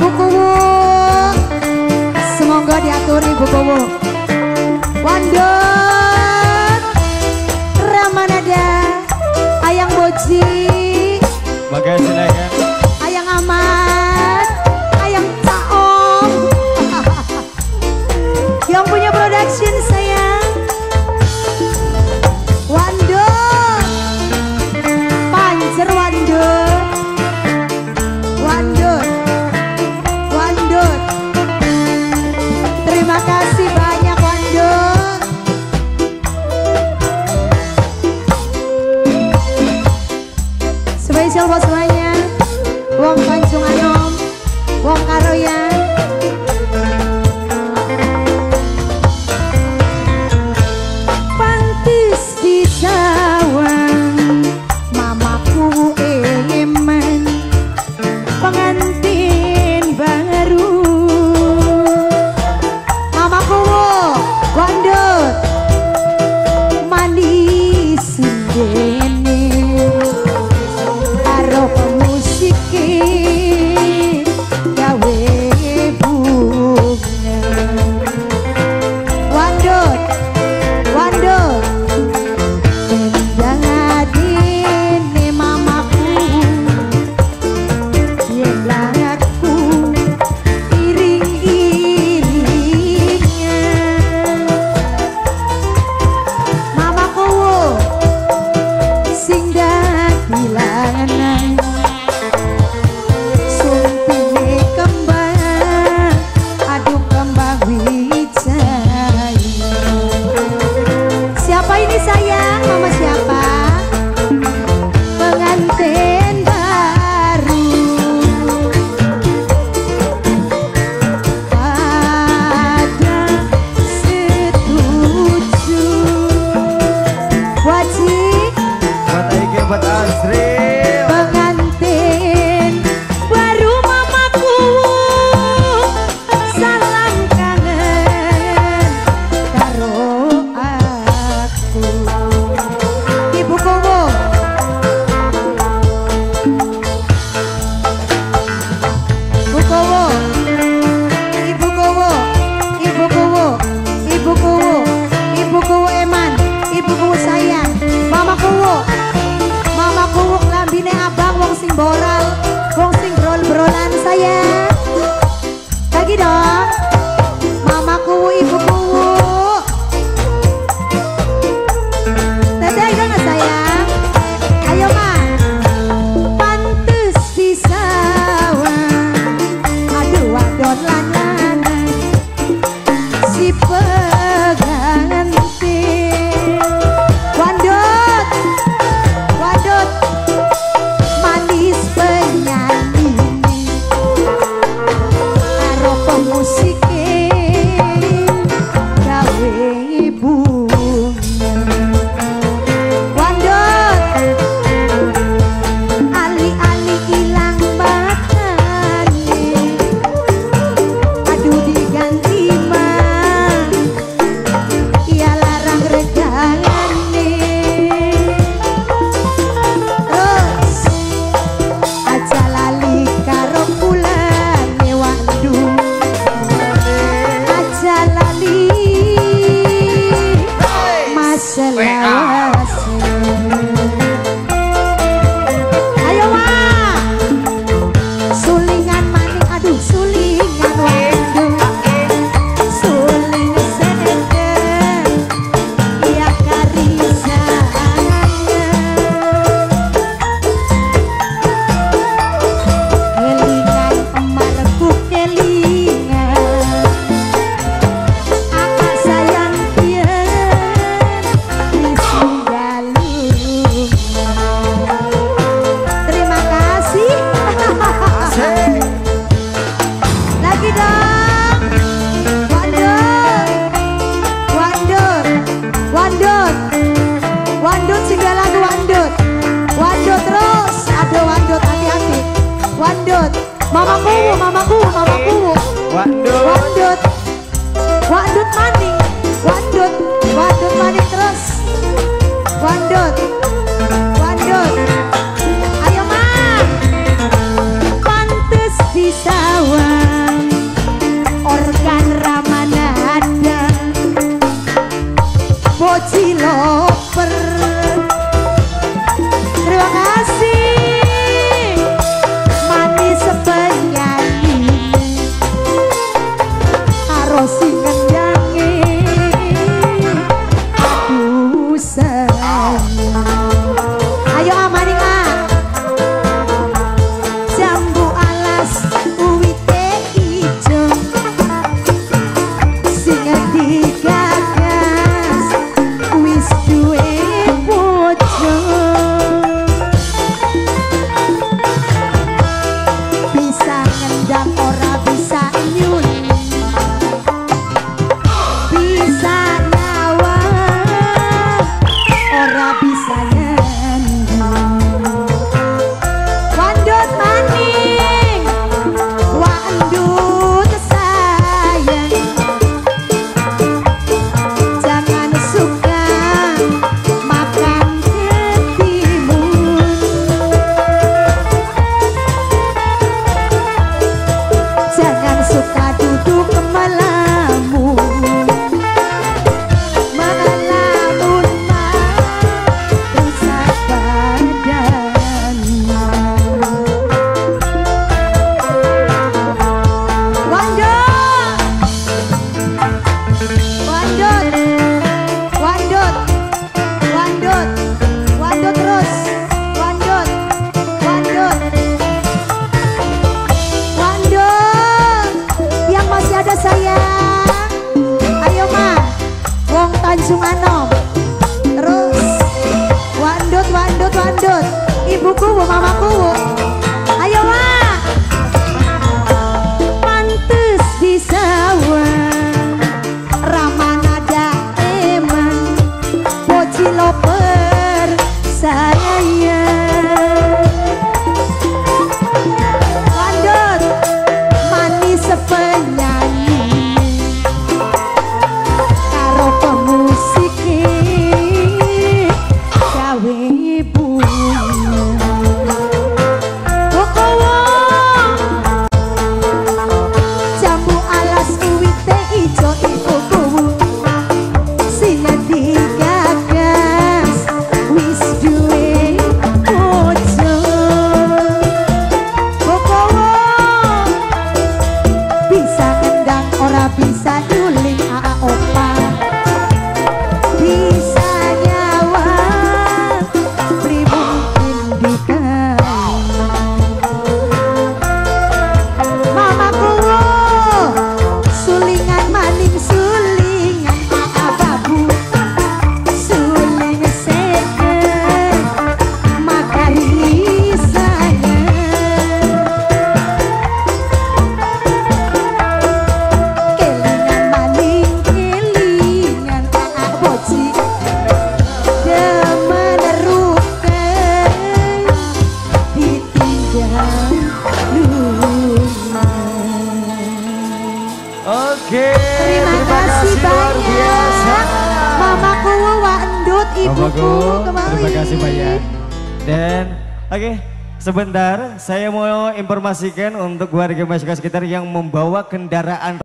Ibu Kuwu, semoga diatur Ibu Kuwu. Wandut Ramanada, Ayang Boji, Bagai silakan. Ayang Aman, Ayang Caom. Yang punya production sayang. Wandut, Panjer Wandut, Wandut, Wandut. Terima kasih banyak Wandut. Spesial buat semuanya. Wong Tanjung Anom, Wong Karoyan. Pantis di sawang, mamaku eman, pengantin baru. Mamaku Wandut, manis dene, karo pemusiki gawe bunga. Wandut, Wandut, endang adine mamaku, yen laku iring-iringnya. Mamaku sing dadi lanang, sumpine kembang, aduh kembang wijaya. Siapa ini sayang? Mama siapa? Pengantin baru. Pada setuju. Wajib Buat Aike, buat Azril. pengantin baru mamaku, salam kangen karo aku. Ibu Kuwu, Ibu Kuwu, Ibu Kuwu, Ibu Kuwu, Ibu Kuwu, Ibu Kuwu Eman, Ibu Kuwu sayang, Mama Kuwu, Mama Kuwu lambine abang, wong sing boral, wong sing brol-brolan sayang. Lagi dong, Mama Kuwu, Ibu Kuwu. Teteh itu nggak sayang? Ayo Ma. Pantes di sawah, aduh wadon lanang, si pengantin. Wandut, Wandut, manis penyanyi, karo pemusike gawe bunga. Wandut, ali-ali ilang batane, aduh diganti mah, ia larang regane. Terus aja lali karo kulane Wandut, aja lali masalah. Ayo Wak, sulingan maning, aduh sulingan Wandut, suling sedeng, ya karisanya. Kelingan emarku kelingan, akak sayang pian disinggalung. Terima kasih. Lagi dong. Wandut, Wandut, Wandut, Wandut singgah lagu Wandut, Wandut terus. Aduh Wandut hati-hati. Wandut, Mama Kuwu, Mama Kuwu, Mama Kuwu. Wandut. Wandut, Wandut maning, Wandut, Wandut maning terus. Wandut, Wandut. Ayo Ma. Pantes di sawah, bisa ngendang ora bisa nyun, bisa nyawang ora bisa nyandung. Wandut maning wandut sayang, jangan suka makan ketimun, jangan suka duduk melamun, melamun rusak badan. Wandut, wandut, wandut, wandut terus, wandut, wandut, wandut, yang masih ada sayang, ayo ma, wong Tanjung Anom, terus, wandut, wandut, wandut, ibuku, mamaku, ayo ma, pantes di sawah. Ramanada eman Poci loper saya. Wandut manis penyanyi karo pemusik gawe bunyi. Wokowo jambu alas uwite ijo ibuku sinedi gagas wis duwe bojo. Wokowo bisa ngendang ora bisa nyuling opa, bisa nyawang pribun indikan. Mamaku sulingan maning sulingan ababu, suling seger makari saya. Kelingan maning kelingan boci demen ruken ditinggal lupa. Oke, Terima kasih luar biasa. banyak mamaku wandut, ibuku Mamaku, kembali. terima kasih banyak. Dan oke, sebentar saya mau informasikan untuk warga masyarakat sekitar yang membawa kendaraan